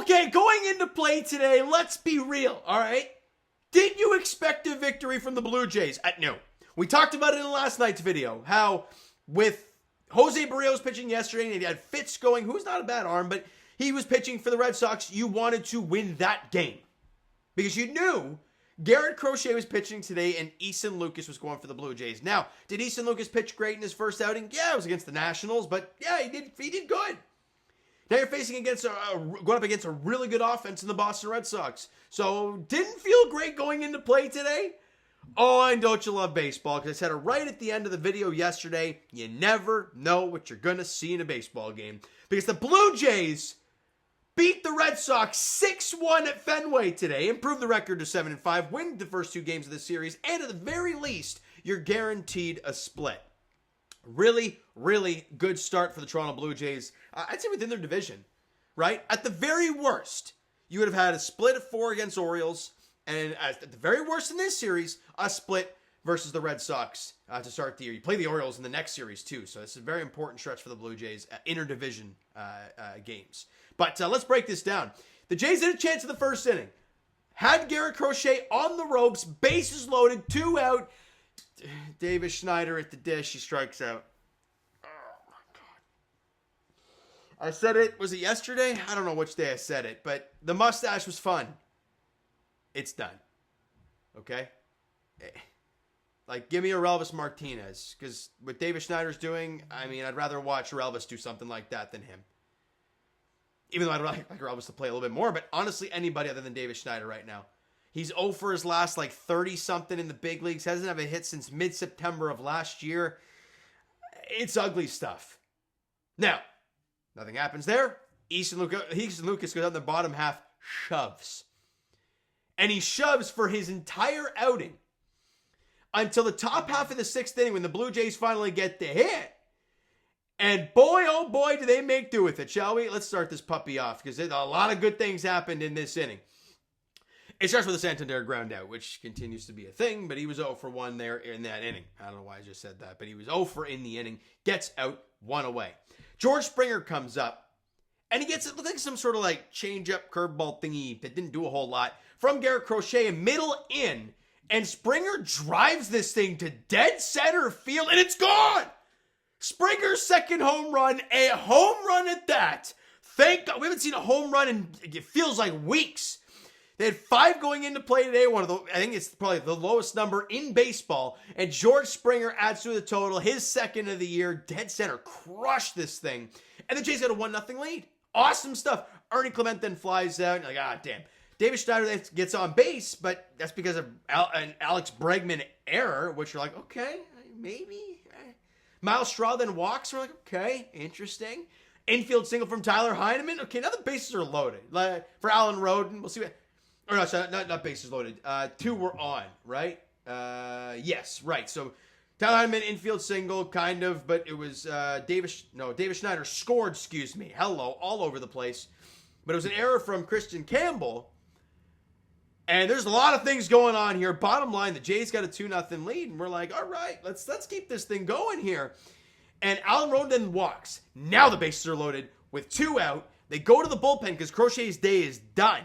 Okay, going into play today, let's be real, all right? Did you expect a victory from the Blue Jays? No. We talked about it in last night's video, how with Jose Barrios pitching yesterday, and he had Fitz going, who's not a bad arm, but he was pitching for the Red Sox. You wanted to win that game because you knew Garrett Crochet was pitching today and Easton Lucas was going for the Blue Jays. Now, did Easton Lucas pitch great in his first outing? Yeah, it was against the Nationals, but yeah, he did good. Now you're facing going up against a really good offense in the Boston Red Sox. So, didn't feel great going into play today. Oh, and don't you love baseball? Because I said it right at the end of the video yesterday. You never know what you're going to see in a baseball game. Because the Blue Jays beat the Red Sox 6-1 at Fenway today. Improve the record to 7-5. Win the first two games of the series. And at the very least, you're guaranteed a split. Really, really good start for the Toronto Blue Jays. I'd say within their division, right? At the very worst, you would have had a split of 4 against Orioles. And at the very worst in this series, a split versus the Red Sox to start the year. You play the Orioles in the next series too, so it's a very important stretch for the Blue Jays, interdivision games. But let's break this down. The Jays had a chance in the first inning. Had Garrett Crochet on the ropes, bases loaded, 2 out. Davis Schneider at the dish, he strikes out. Oh my God. I said it, was it yesterday? I don't know which day I said it, but the mustache was fun. It's done. Okay? Like, give me a Relvis Martinez. Because what David Schneider's doing, I mean, I'd rather watch Relvis do something like that than him. Even though I'd like Relvis to play a little bit more. But honestly, anybody other than David Schneider right now. He's 0 for his last, 30-something in the big leagues. Hasn't had a hit since mid-September of last year. It's ugly stuff. Now, nothing happens there. Easton Lucas goes out in the bottom half, shoves. And he shoves for his entire outing until the top half of the 6th inning when the Blue Jays finally get the hit. And boy, oh boy, do they make do with it, shall we? Let's start this puppy off because a lot of good things happened in this inning. It starts with a Santander ground out, which continues to be a thing, but he was 0 for 1 there in that inning. I don't know why I just said that, but he was 0 for in the inning, gets out 1 away. George Springer comes up, and he gets it like some sort of change-up curveball thingy that didn't do a whole lot from Garrett Crochet, middle in, and Springer drives this thing to dead center field, and it's gone! Springer's second home run, a home run at that. Thank God. We haven't seen a home run in, it feels like weeks. They had 5 going into play today. I think it's probably the lowest number in baseball. And George Springer adds to the total. His second of the year, dead center, crushed this thing. And the Jays got a 1-0 lead. Awesome stuff. Ernie Clement then flies out. And damn. David Schneider then gets on base, but that's because of an Alex Bregman error, which you're like, okay, maybe. Miles Straw then walks. We're like, okay, interesting. Infield single from Tyler Heineman. Okay, now the bases are loaded. For Alan Roden, we'll see what... Or no, sorry, not bases loaded. 2 were on, right? Yes, right. So Tyler Heineman infield single, kind of, but it was David Schneider scored, Hello, all over the place. But it was an error from Christian Campbell. And there's a lot of things going on here. Bottom line, the Jays got a 2-0 lead, and we're like, all right, let's keep this thing going here. And Alan Roden then walks. Now the bases are loaded with 2 out. They go to the bullpen because Crochet's day is done.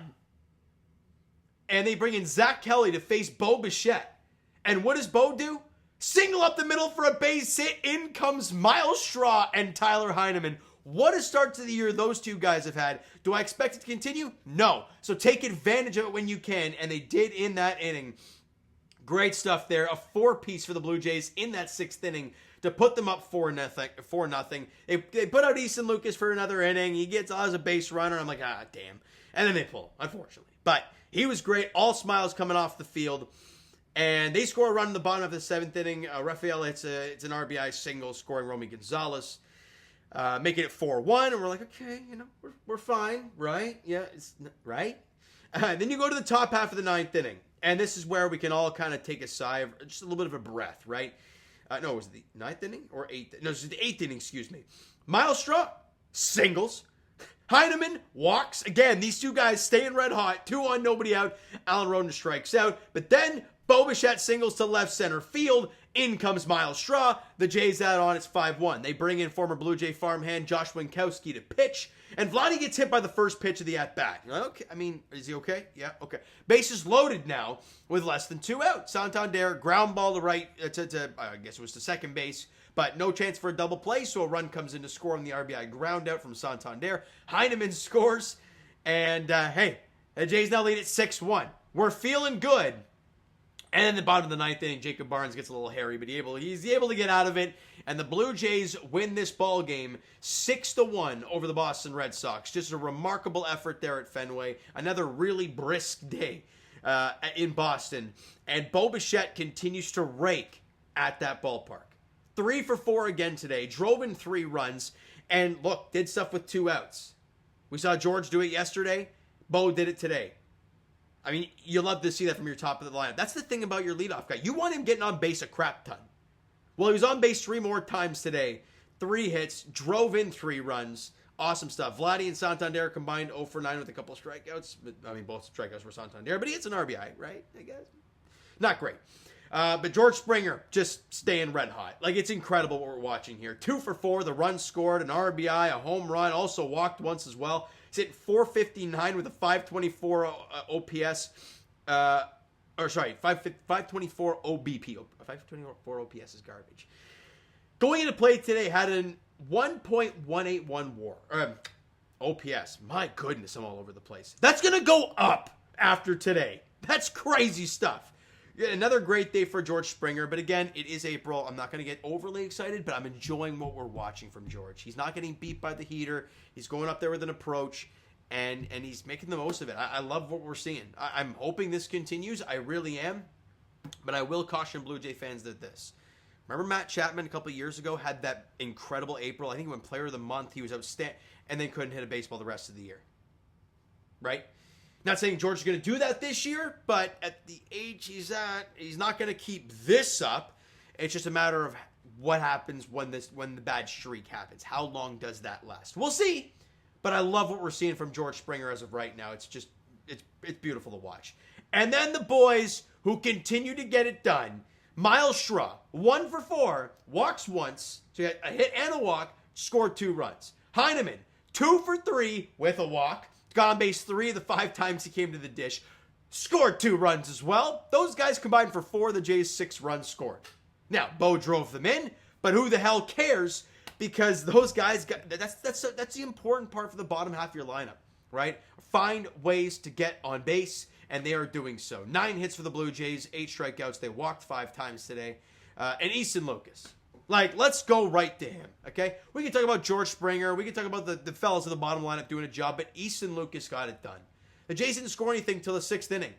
And they bring in Zach Kelly to face Bo Bichette. And what does Bo do? Single up the middle for a base hit. In comes Miles Straw and Tyler Heineman. What a start to the year those two guys have had. Do I expect it to continue? No. So take advantage of it when you can. And they did in that inning. Great stuff there. A 4-piece for the Blue Jays in that 6th inning to put them up 4-0. They put out Easton Lucas for another inning. He gets as a base runner. I'm like, damn. And then they pull, unfortunately. But he was great. All smiles coming off the field. And they score a run in the bottom of the 7th inning. Rafael it's an RBI single, scoring Romy Gonzalez. Making it 4-1. And we're like, okay, we're fine, right? Yeah, it's right. Then you go to the top half of the 9th inning. And this is where we can all kind of take a sigh of just a little bit of a breath, right? No, was it the 9th inning or 8th? No, it was the 8th inning, excuse me. Miles Straw, singles. Heineman walks. Again, these two guys staying red hot. 2 on, nobody out. Alan Roden strikes out. But then Bo Bichette singles to left center field. In comes Miles Straw. The Jays add on. It's 5-1. They bring in former Blue Jay farmhand Josh Winkowski to pitch. And Vladdy gets hit by the first pitch of the at-bat. You're like, okay, I mean, is he okay? Yeah, okay. Bases loaded now with less than 2 out. Santander, ground ball to right, I guess it was to second base, but no chance for a double play, so a run comes in to score on the RBI ground out from Santander. Heineman scores, and hey, the Jays now lead at 6-1. We're feeling good. And in the bottom of the ninth inning, Jacob Barnes gets a little hairy, but he's able to get out of it. And the Blue Jays win this ball game 6-1 over the Boston Red Sox. Just a remarkable effort there at Fenway. Another really brisk day in Boston. And Bo Bichette continues to rake at that ballpark. 3 for 4 again today. Drove in 3 runs. And look, did stuff with 2 outs. We saw George do it yesterday. Bo did it today. I mean, you love to see that from your top of the lineup. That's the thing about your leadoff guy. You want him getting on base a crap ton. Well, he was on base 3 more times today. 3 hits, drove in 3 runs. Awesome stuff. Vladdy and Santander combined 0 for 9 with a couple of strikeouts. I mean, both strikeouts were Santander, but he hits an RBI, right? I guess. Not great. But George Springer just staying red hot. Like, it's incredible what we're watching here. 2 for 4, the run scored, an RBI, a home run, also walked once as well. He's hitting 459 with a 524 OPS. 524 OBP. 524 OPS is garbage. Going into play today, had a 1.181 WAR. OPS. My goodness, I'm all over the place. That's going to go up after today. That's crazy stuff. Yeah, another great day for George Springer, but again, it is April. I'm not going to get overly excited, but I'm enjoying what we're watching from George. He's not getting beat by the heater. He's going up there with an approach, and he's making the most of it. I love what we're seeing. I'm hoping this continues. I really am, but I will caution Blue Jay fans that this. Remember Matt Chapman a couple of years ago had that incredible April? I think he won Player of the Month. He was outstanding, and then couldn't hit a baseball the rest of the year. Right? Not saying George is going to do that this year, but at the age he's at, he's not going to keep this up. It's just a matter of what happens when the bad streak happens. How long does that last? We'll see. But I love what we're seeing from George Springer as of right now. It's beautiful to watch. And then the boys who continue to get it done. Miles Straw, 1 for 4, walks once, so he had a hit and a walk, scored 2 runs. Heineman, 2 for 3 with a walk. Got on base 3 of the 5 times he came to the dish. Scored 2 runs as well. Those guys combined for 4 of the Jays' 6 runs scored. Now, Bo drove them in, but who the hell cares? Because those guys that's the important part for the bottom half of your lineup, right? Find ways to get on base, and they are doing so. 9 hits for the Blue Jays, 8 strikeouts. They walked 5 times today. And Easton Lucas. Like, let's go right to him, okay? We can talk about George Springer. We can talk about the fellas at the bottom lineup doing a job, but Easton Lucas got it done. The Jays didn't score anything until the 6th inning.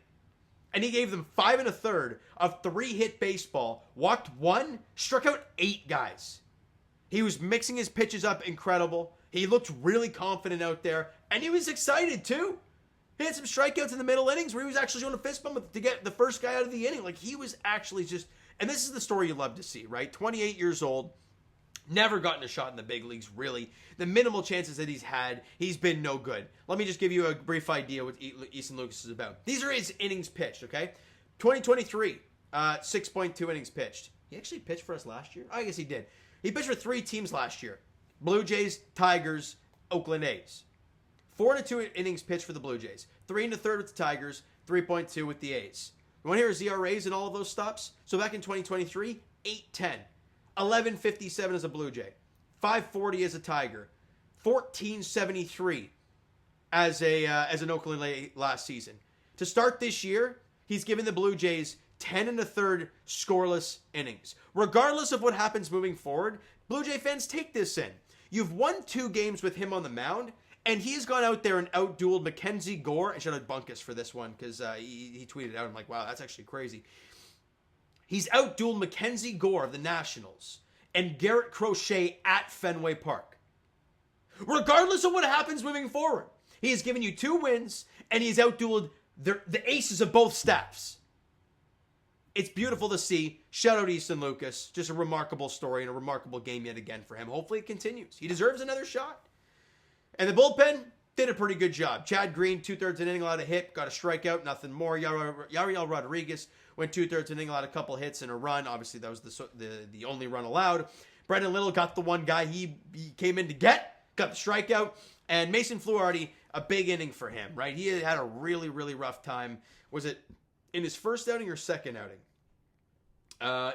And he gave them 5 1/3 of 3-hit baseball, walked 1, struck out 8 guys. He was mixing his pitches up incredible. He looked really confident out there, and he was excited too. He had some strikeouts in the middle innings where he was actually doing a fist bump to get the first guy out of the inning. Like, he was actually just... And this is the story you love to see, right? 28 years old, never gotten a shot in the big leagues, really. The minimal chances that he's had, he's been no good. Let me just give you a brief idea what Easton Lucas is about. These are his innings pitched, okay? 2023, 6.2 innings pitched. He actually pitched for us last year? I guess he did. He pitched for 3 teams last year. Blue Jays, Tigers, Oakland A's. 4 2 innings pitched for the Blue Jays. 3 1/3 with the Tigers, 3.2 with the A's. You want to hear his ERAs in all of those stops? So back in 2023, 8.10, 11.57 as a Blue Jay, 5.40 as a Tiger, 14.73 as an Oakland A last season. To start this year, he's given the Blue Jays 10 1/3 scoreless innings. Regardless of what happens moving forward, Blue Jay fans, take this in. You've won 2 games with him on the mound, and he's gone out there and outdueled Mackenzie Gore. And shout out Bunkus for this one because he tweeted out. I'm like, wow, that's actually crazy. He's outdueled Mackenzie Gore of the Nationals and Garrett Crochet at Fenway Park. Regardless of what happens moving forward, he has given you 2 wins, and he's outdueled the aces of both staffs. It's beautiful to see. Shout out Easton Lucas. Just a remarkable story and a remarkable game yet again for him. Hopefully it continues. He deserves another shot. And the bullpen did a pretty good job. Chad Green, 2/3 an inning, allowed a hit, got a strikeout, nothing more. Yariel Rodriguez went 2/3 inning, allowed a couple hits and a run. Obviously, that was the only run allowed. Brendan Little got the one guy he came in to get, got the strikeout. And Mason Fluharty, a big inning for him, right? He had a really, really rough time. Was it in his first outing or second outing?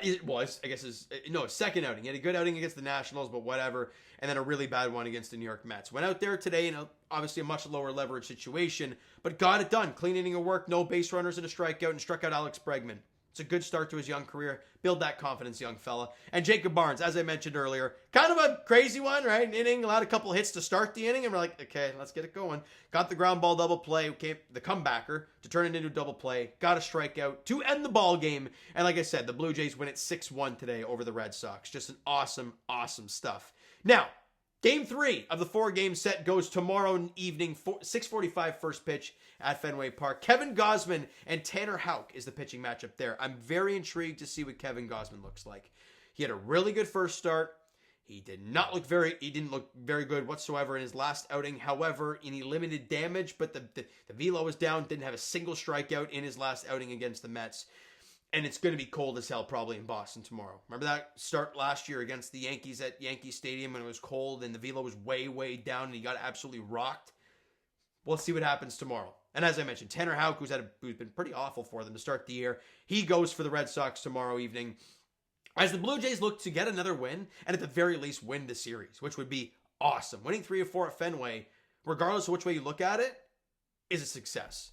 It was, I guess, his second outing. He had a good outing against the Nationals, but whatever. And then a really bad one against the New York Mets. Went out there today in obviously a much lower leverage situation, but got it done. Clean inning of work, no base runners and a strikeout, and struck out Alex Bregman. It's a good start to his young career. Build that confidence, young fella. And Jacob Barnes, as I mentioned earlier, kind of a crazy one, right? An inning, allowed a couple hits to start the inning, and we're like, okay, let's get it going. Got the ground ball double play, came the comebacker to turn it into a double play. Got a strikeout to end the ball game. And like I said, the Blue Jays win it 6-1 today over the Red Sox. Just an awesome, awesome stuff. Now, Game 3 of the 4-game set goes tomorrow evening, 6:45 first pitch at Fenway Park. Kevin Gausman and Tanner Houck is the pitching matchup there. I'm very intrigued to see what Kevin Gausman looks like. He had a really good first start. He didn't look very good whatsoever in his last outing. However, he limited damage, but the velo was down. Didn't have a single strikeout in his last outing against the Mets. And it's going to be cold as hell probably in Boston tomorrow. Remember that start last year against the Yankees at Yankee Stadium when it was cold and the velo was way, way down and he got absolutely rocked? We'll see what happens tomorrow. And as I mentioned, Tanner Houck, who's been pretty awful for them to start the year, he goes for the Red Sox tomorrow evening. As the Blue Jays look to get another win and at the very least win the series, which would be awesome. Winning 3 or 4 at Fenway, regardless of which way you look at it, is a success.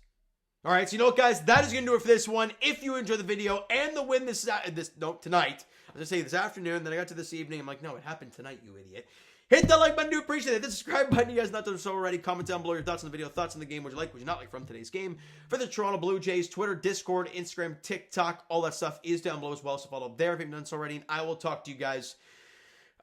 All right, so you know what, guys? That is going to do it for this one. If you enjoyed the video and the win tonight, I was going to say this afternoon, then I got to this evening. I'm like, no, it happened tonight, you idiot. Hit that like button, do appreciate it. The subscribe button, you guys not done so already. Comment down below your thoughts on the video, thoughts on the game, what you like, what you not like from today's game. For the Toronto Blue Jays, Twitter, Discord, Instagram, TikTok, all that stuff is down below as well, so follow there if you haven't done so already, and I will talk to you guys.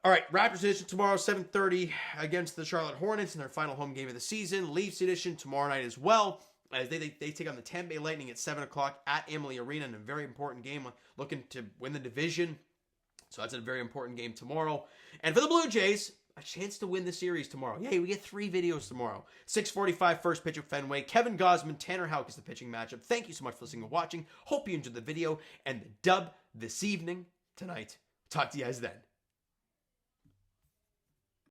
All right, Raptors edition tomorrow, 7:30 against the Charlotte Hornets in their final home game of the season. Leafs edition tomorrow night as well, as they take on the Tampa Bay Lightning at 7 o'clock at Amalie Arena in a very important game, looking to win the division. So that's a very important game tomorrow. And for the Blue Jays, a chance to win the series tomorrow. Yay, we get 3 videos tomorrow. 6:45 first pitch at Fenway. Kevin Gausman, Tanner Houck is the pitching matchup. Thank you so much for listening and watching. Hope you enjoyed the video and the dub this evening, tonight. Talk to you guys then.